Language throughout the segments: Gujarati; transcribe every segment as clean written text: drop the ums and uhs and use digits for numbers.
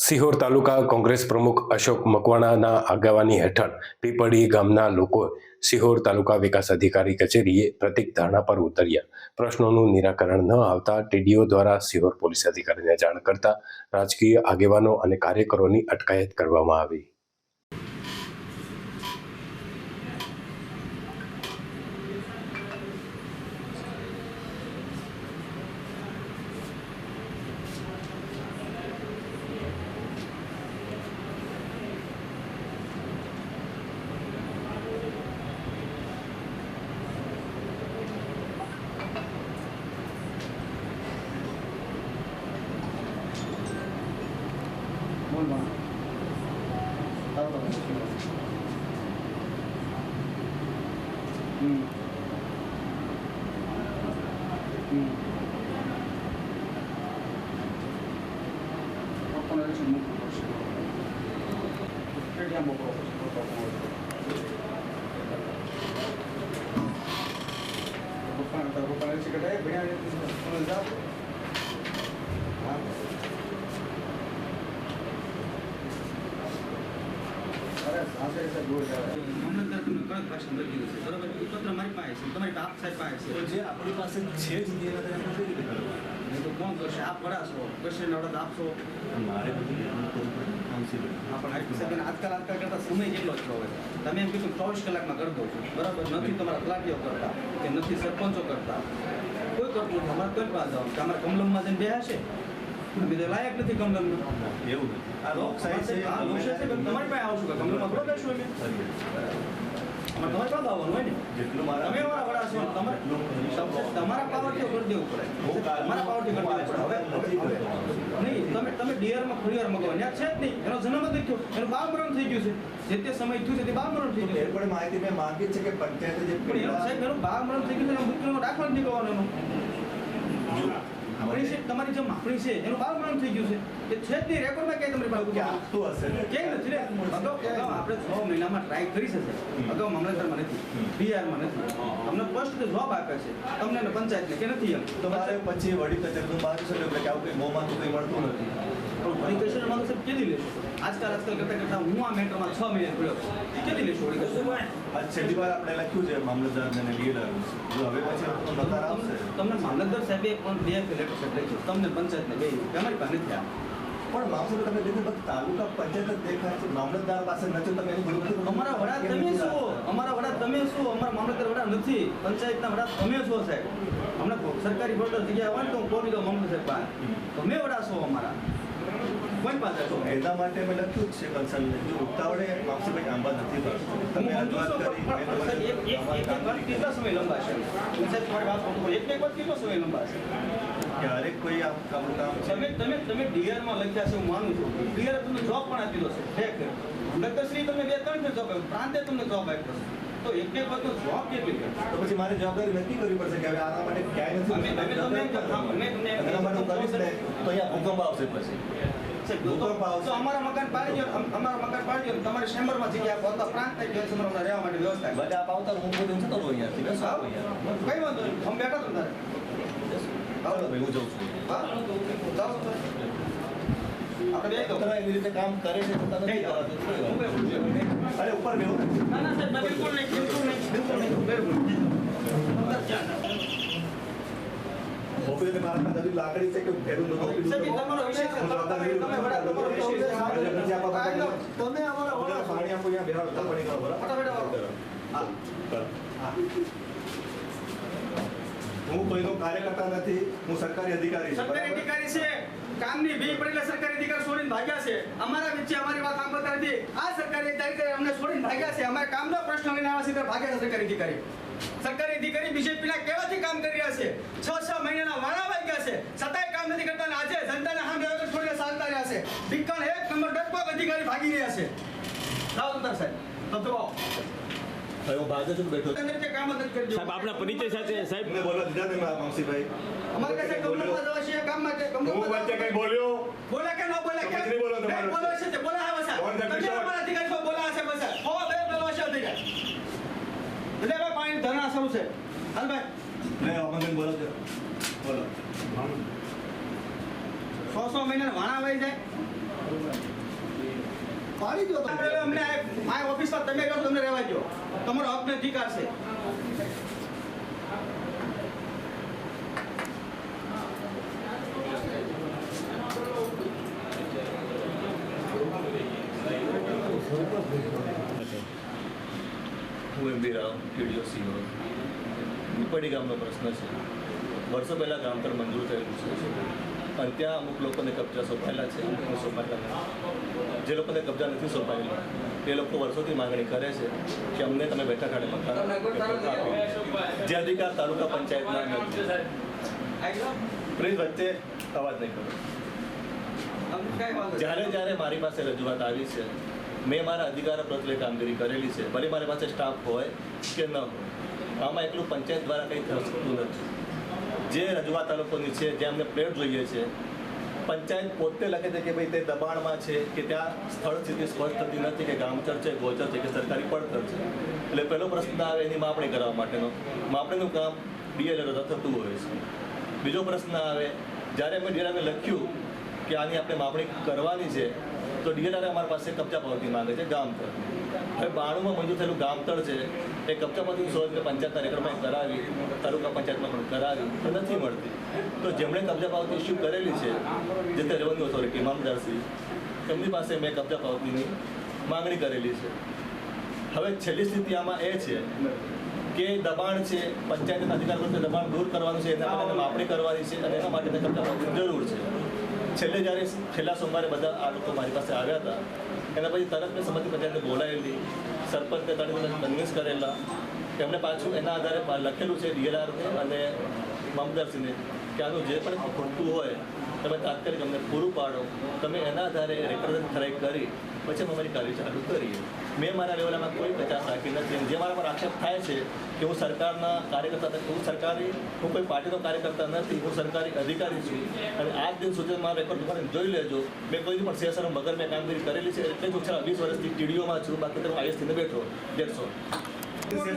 સિહોર તાલુકા કોંગ્રેસ પ્રમુખ અશોક મકવાણાના આગેવાની હેઠળ પીપળી ગામના લોકો સિહોર તાલુકા વિકાસ અધિકારી કચેરીએ પ્રતિક ધરણા પર ઉતર્યા. પ્રશ્નોનું નિરાકરણ ન આવતા ટીડીઓ દ્વારા સિહોર પોલીસ અધિકારીને જાણ કરતા રાજકીય આગેવાનો અને કાર્યકરોની અટકાયત કરવામાં આવી. આજકાલ કરતા સમય કેટલો છો હવે તમે એમ કીધું 24 કલાકમાં કરી દો છો બરાબર નથી તમારા તલાટીઓ કરતા કે નથી સરપંચો કરતા કોઈ કરતું નથી. અમારે કઈ પાસે જવાનું કે અમારે કમલમમાં જઈને બેહ્યા છે અમે તો લાયક નથી કમલમમાં એવું આ લોકશાહી છે તમારી પાસે આવશું કે કમલમમાં થોડો બેસું અમે અમારે તમારી પાસે આવવાનું હોય ને જેટલું તમે અમારા વડા છો તમારા પાવરથી કરી દેવું પડે તમારા પાવરથી કરી દેવું પડે. હવે નહીં તમે ડીઆરમાં ખોડિયાર મગવા ત્યાં છે જ નહીં એનો જન્મ જ થયો એનું બાળમરણ થઈ ગયું છે જે તે સમય થયું છે તે બાળમરણ થઈ ગયું. એ પણ માહિતી મેં માંગી છે કે પંચાયતે જે સાહેબ એનું બાળમરણ થઈ ગયું છે એનો મૃત્યુનો દાખલો જ નીકળવાનો એનો તમારી જે માગણી છે એનું બાળમરણ થઈ ગયું છે એ છે જ નહીં રેકોર્ડમાં ક્યાંય તમારી પાસે આપતું હશે ને કેમ નથી રે અગાઉ આપણે 6 મહિનામાં ટ્રાય કરી છે અગાઉ મામલતદારમાં નથી ડીઆરમાં નથી તમને ફર્સ્ટ જોબ આપે છે તમને ને પંચાયતને કે નથી એમ તમારે પછી વડી કચેરીનું બહાર છે એટલે કે આવું કંઈ મોંમાં તો કંઈ મળતું નથી. વડી કચેરી મારું સાહેબ કેદી લેશો આજકાલ કરતા હું આ મેટરમાં 6 મહિના પડ્યો કેદી લેશો વડી કચેરી આજ છેલ્લી વાર આપણે લખ્યું છે મામલતદાર અને ડીઆર જો હવે પછી નકાર આવશે તમને મામલતદાર સાહેબે પણ ડીએફ લેટર લખ્યું તમને પંચાયતને બે અમારી પાસે નથી આ પણ મામલતદાર તમે દીધું તાલુકા પંચાયત જ દેખાય છે મામલતદાર પાસે નથી તમે એનું બધું અમારા વડા તમે શું અમારા વડા તમે શું અમારા મામલતદાર વડા નથી પંચાયતના વડા તમે છો સાહેબ હમણાં સરકારી બોર્ડર જગ્યા હોય ને તો હું કોની દો મામલતદાર પાસે તમે વડા છો અમારા કોઈ પાસે છો એના માટે મેં લખ્યું જ છે કન્સલ્ટને જો ઉતાવળે મામસીભાઈ આંબા નથી પડતો તમે રજૂઆત કરી કેટલા સમય લંબાશે સાહેબ તમારી વાત કહું એક વાર કેટલો સમય લંબાશે કે હરેક કોઈ આપણું કામ છે તમે ડીઆરમાં લખ્યા છે હું માનું છું ડીઆર તમને જોબ પણ આપી દો છે લખતશ્રી તમને 2-3 જોબ આપ્યો પ્રાંતે તમને જોબ આપ્યો તો એક વાર તો જોબ કેટલી તો પછી મારે જવાબદારી નક્કી કરવી પડશે કે હવે આના માટે ક્યાંય નથી એના માટે હું કરીશ ને તો અહીંયા ભૂકંપ આવશે પછી તો અમારા મકાન પાડી દો તમારે ચેમ્બરમાં જગ્યા આપો તો પ્રાંત થઈ ગયો ચેમ્બરમાં રહેવા માટે વ્યવસ્થા બધા આપ આવતા હું બધું જતો રહું અહીંયાથી બસ આવો કઈ વાંધો નહીં અમે બેઠા તો તારે ચાલો ભાઈ હું જઉં છું હા જાઓ આપણે બે એવી રીતે કામ કરે છે છતાં નથી અરે ઉપર બેહો ના સાહેબ બિલકુલ નહીં ઓફિસે મારા પાસે હજી લાકડી છે કે ફેરું નથી તમારો વિષય છે તમે અમારા વડા પાણી આપો અહીંયા બેહાડો પાણી કરો બરાબર હું કોઈનો કાર્યકર્તા નથી હું સરકારી અધિકારી છું સરકારી અધિકારી છે કામની ભી પડેલા સરકારી અધિકારી છોડીને ભાગ્યા છે અમારા વચ્ચે અમારી વાત સાંભળતા નથી આ સરકારી અધિકારી અમને છોડીને ભાગ્યા છે અમારે કામનો પ્રશ્ન લઈને આવ્યા છે ભાગ્યા છે સરકારી અધિકારી બીજેપીના કેવાથી કામ કરી રહ્યા છે 6 મહિનાના વાળા વાગ્યા છે છતાંય કામ નથી કરતા અને આજે જનતાને સામે વગર છોડીને ચાલતા રહ્યા છે બીકન 1 નંબર ડરપોક અધિકારી ભાગી રહ્યા છે જાઓ અંતર સાહેબ તો હું ભાગે છું બેઠો કામ જ કરી સાહેબ આપણા પરિચય સાથે સાહેબ મેં બોલવા દીધા ને મામસીભાઈ અમારે કાছে કમલમાં જવા છે કામ માટે હું વચ્ચે કઈ બોલ્યો બોલા કે ન બોલા કે નહીં બોલો તમારે બોલો છે તે બોલા આવે છે તમે અમારા અધિકારી પર બોલા છે બસ હો બે બોલવા છે અધિકારી એટલે હવે પાણી ધરણા શરૂ છે હાલ ભાઈ મેં અમન બોલો છો બોલો 100 મહિના વાણા વહી જાય પાડી દો તમે અમને આ ઓફિસમાં તમે કહો તમને રહેવા દો તમારો હક ને અધિકાર છે હું એમ બી રાવ ટીડીઓ સિંહોર પીપળી ગામનો પ્રશ્ન છે. વર્ષો પહેલાં ગામતળ મંજૂર થયેલું છે અને ત્યાં અમુક લોકોને કબજા સોંપાયેલા છે, અમુકને સોંપાયેલા નથી. જે લોકોને કબજા નથી સોંપાયેલા એ લોકો વર્ષોથી માંગણી કરે છે કે અમને તમે બેઠા ખાડે મકાન આપો. જે અધિકાર તાલુકા પંચાયતના નથી. પ્લીઝ વચ્ચે અવાજ નહીં કરો. જ્યારે મારી પાસે રજૂઆત આવી છે, મેં મારા અધિકાર પ્રત્યે કામગીરી કરેલી છે, ભલે મારી પાસે સ્ટાફ હોય કે ન હોય. આમાં એકલું પંચાયત દ્વારા કંઈ થઈ શકતું નથી. જે રજૂઆત લોકોની છે, જે અમને પ્લેટ જોઈએ છે, પંચાયત પોતે લખે છે કે ભાઈ તે દબાણમાં છે કે ત્યાં સ્થળ સ્થિતિ સ્પષ્ટ થતી નથી કે ગામચર છે, ગોચર છે કે સરકારી પડતર છે. એટલે પહેલો પ્રશ્ન આવે એની માપણી કરવા માટેનો. માપણીનું કામ ડીએલઆર થતું હોય છે. બીજો પ્રશ્ન આવે જ્યારે મેં ડીએલઆરને લખ્યું કે આની આપણે માપણી કરવાની છે તો ડીએલઆર અમારી પાસે કબજા પાવતી માંગે છે ગામતળ. હવે 92માં મંજૂર થયેલું ગામતળ છે એ કબજા પાવતી 100 પંચાયતના રેકર્ડમાં કરાવી, તાલુકા પંચાયતમાં પણ કરાવી તો નથી મળતી. તો જેમણે કબજા પાવતી ઇસ્યુ કરેલી છે, જે તે રેવન્યુ ઓથોરિટી મામલતદારશ્રી, એમની પાસે મેં કબજા પાવતીની માંગણી કરેલી છે. હવે છેલ્લી સ્થિતિ આમાં એ છે કે દબાણ છે, પંચાયતના અધિકાર પ્રત્યે દબાણ દૂર કરવાનું છે, એના માટે માપણી કરવાની છે અને એના માટે કબજા પાવતીની જરૂર છે. છેલ્લા સોમવારે બધા આ લોકો મારી પાસે આવ્યા હતા. એના પછી તરત મેં સંમતિ પંચાયતને બોલાવેલી, સરપંચને તરત કન્વિન્સ કરેલા. એમણે પાછું એના આધારે લખેલું છે ડીએલઆરને અને મામલતદારશ્રીને કે આનું જે પણ ખોટું હોય તમે તાત્કાલિક અમને પૂરું પાડો. તમે એના આધારે રેકર્ડ ખરાઈ કરી પછી અમે અમારી કાર્ય ચાલુ કરીએ. મેં મારા લેવલમાં કોઈ કચાશ રાખી નથી. જે મારા પર આક્ષેપ થાય છે કે હું સરકારના કાર્યકર્તા, હું કોઈ પાર્ટીનો કાર્યકર્તા નથી, હું સરકારી અધિકારી છું અને આજ દિન સુધી મારા રેકોર્ડ જોઈ લેજો. મેં કોઈ પણ CSR વગર મેં કામગીરી કરેલી છે. એટલે હું છેલ્લા 20 વર્ષથી ટીડીઓમાં છું. બાકી તો હું આઈએસથી બેઠો. That's all. એટલે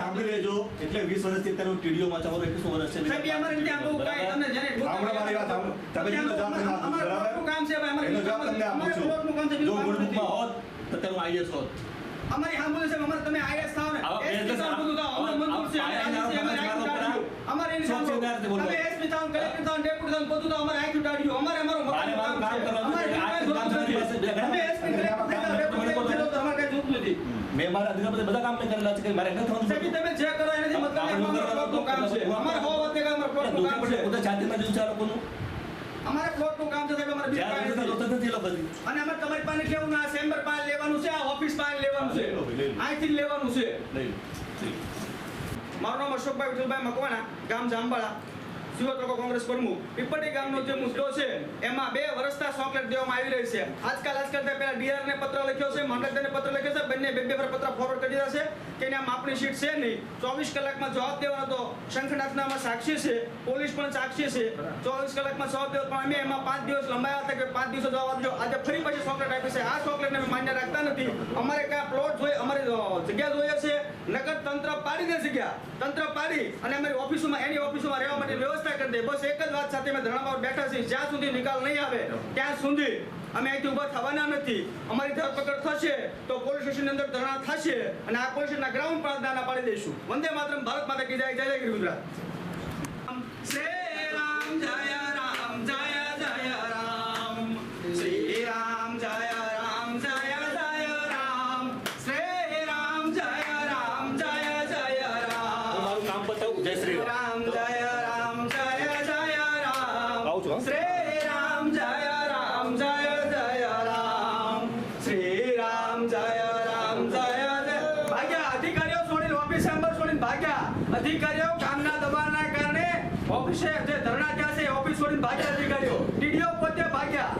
સાંભળી લેજો. એટલે 20 વર્ષથી અત્યારે હું ટીડીઓમાં છું. 21 વર્ષ છે. જો ગુણબુકમાં હોત તો અત્યારે હું આઈએસ હોત. અમારી સાંભળો છે અમારે તમે આઈએસ થાવ ને એસપી થાવ બધું થાવ અમે મંજૂર છે અમારે એની સાંભળો તમે એસપી થાવ કલેક્ટર થાવ ડેપ્યુટી થાવ બધું થાવ અમારે આઈક્યુ ટાડ્યું અમારે અમારું મકાન કામ છે અમે એસપી કલેક્ટર તમારે કઈ જોતું નથી. મેં મારા અધિકાર પર બધા કામ મેં કરેલા છે કે મારે નથી થવાનું. સાહેબ તમે જે કરો એનાથી મતલબ અમારું કામ છે અમારે હો વખતે કામ પ્લોટનું કામ છે બધા જાતિમાં જોયું છે આ લોકોનું. અમારે પ્લોટનું કામ છે સાહેબ અમારે જ્યાં નથી લોકો બધી. અને અમારે તમારી પાસે કેવું ના ચેમ્બર પાસે લેવાનું છે, આ ઓફિસ પાસે લેવાનું છે, અહીંથી લેવાનું છે. મારું નામ અશોકભાઈ વિઠ્ઠલભાઈ મકવાણા, ગામ જાંબાળા, સુરત લોકો કોંગ્રેસ પ્રમુખ. પીપળી ગામનો જે મુદ્દો છે એમાં 2 વર્ષથી ચોકલેટ દેવામાં આવી રહી છે. આજકાલ પહેલા ડીઆર ને પત્ર લખ્યો છે, મામલતદારને પત્ર લખ્યો છે, બંને 2 પત્ર ફોરવર્ડ કરી દીધા છે કે એના માપણી શીટ છે નહીં. 24 કલાકમાં જવાબ દેવાનો હતો. શંખનાથનામાં સાક્ષી છે, પોલીસ પણ સાક્ષી છે. 24 કલાકમાં જવાબ દેવો પણ અમે એમાં 5 દિવસ લંબાયા હતા કે 5 દિવસો જવાબ આપજો. આજે ફરી પછી ચોકલેટ આપી છે. આ ચોકલેટને અમે માન્ય રાખતા નથી. અમારે ક્યાં પ્લોટ જોઈએ, અમારી જગ્યા જોઈએ છે. નગર તંત્ર પાડી દે જગ્યા, તંત્ર પાડી અને અમારી ઓફિસોમાં એની ઓફિસોમાં રહેવા માટે વ્યવસ્થા કરી દે. બસ એક જ વાત સાથે અમે ધરણામાં બેઠા છીએ. જ્યાં સુધી નિકાલ નહીં આવે ત્યાં સુધી અમે અહીંથી ઊભા થવાના નથી. અમારી ધરપકડ થશે તો પોલીસ સ્ટેશનની અંદર ધરણા થશે અને આ પોલીસ સ્ટેશનના ગ્રાઉન્ડ પર દાના પાડી દઈશું. વંદે માતરમ, ભારત માતા કી જય, જય જય ગુજરાત. શ્રી રામ જય રામ, જય જય રામ, શ્રી રામ જય રામ, જય જય રામ, શ્રી રામ જય રામ, જય જય રામ. મારું કામ બતાવું. જય શ્રી રામ. રામ જય રામ, જય જય રામ, આવું છું. શ્રી રામ જય રામ, જય જય રામ, શ્રી રામ જય રામ, જય જય. ભાગ્યા અધિકારીઓ છોડીને ઓફિસ ચેમ્બર છોડીને ભાગ્યા. અધિકારીઓ કામના દબાણના કારણે ઓફિસે જે ધરણા થયા છે ઓફિસ છોડીને ભાગ્યા અધિકારીઓ. ટીડીઓ પોતે ભાગ્યા.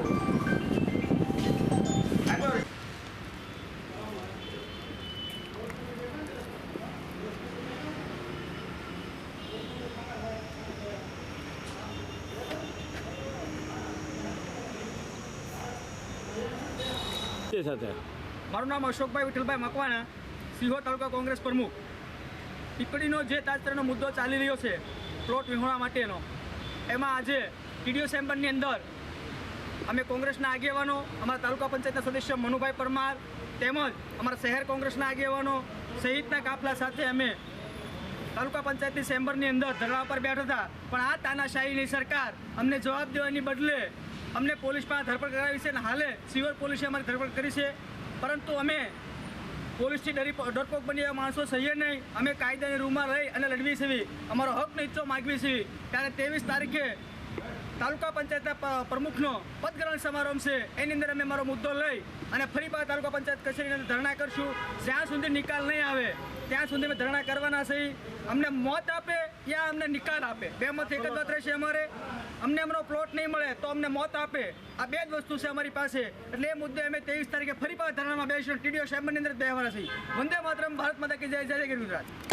મારું નામ અશોકભાઈ વિઠ્ઠલભાઈ મકવાણા, સિહોર તાલુકા કોંગ્રેસ પ્રમુખ. પીપળીનો જે તાજેતરનો મુદ્દો ચાલી રહ્યો છે પ્લોટ વિહોણા માટેનો, એમાં આજે ટીડીઓ ચેમ્બરની અંદર અમે કોંગ્રેસના આગેવાનો, અમારા તાલુકા પંચાયતના સદસ્ય મનુભાઈ પરમાર તેમજ અમારા શહેર કોંગ્રેસના આગેવાનો સહિતના કાફલા સાથે અમે તાલુકા પંચાયતની ચેમ્બરની અંદર ધરણા પર બેઠા હતા. પણ આ તાનાશાહીની સરકાર અમને જવાબ દેવાની બદલે અમને પોલીસ પાસે ધરપકડ કરાવી છે અને હાલે સિવિલ પોલીસે અમારી ધરપકડ કરી છે. પરંતુ અમે પોલીસથી ડરપોક બની માણસો સહીએ નહીં. અમે કાયદાની રૂમમાં રહી અને લડવી છીએ, અમારો હકનો હિસ્સો માગવી છીએ. ત્યારે 23 તારીખે તાલુકા પંચાયતના પ્રમુખનો પદગ્રહણ સમારંભ છે, એની અંદર અમે મારો મુદ્દો લઈ અને ફરી પાછા તાલુકા પંચાયત કચેરીની અંદર ધરણા કરશું. જ્યાં સુધી નિકાલ નહીં આવે ત્યાં સુધી અમે ધરણા કરવાના છીએ. અમને મોત આપે યા અમને નિકાલ આપે, બેમાંથી એક જ વાત રહેશે અમારે. અમને અમારો પ્લોટ નહીં મળે તો અમને મોત આપે, આ બે જ વસ્તુ છે અમારી પાસે. એટલે એ મુદ્દે અમે 23 તારીખે ફરી પાછા ધરણામાં બેસીશું. ટીડીઓ સાહેબની અંદર બેસવાના છીએ. વંદે માતરમ, ભારત માતા કી જય, જય જય ગુજરાત.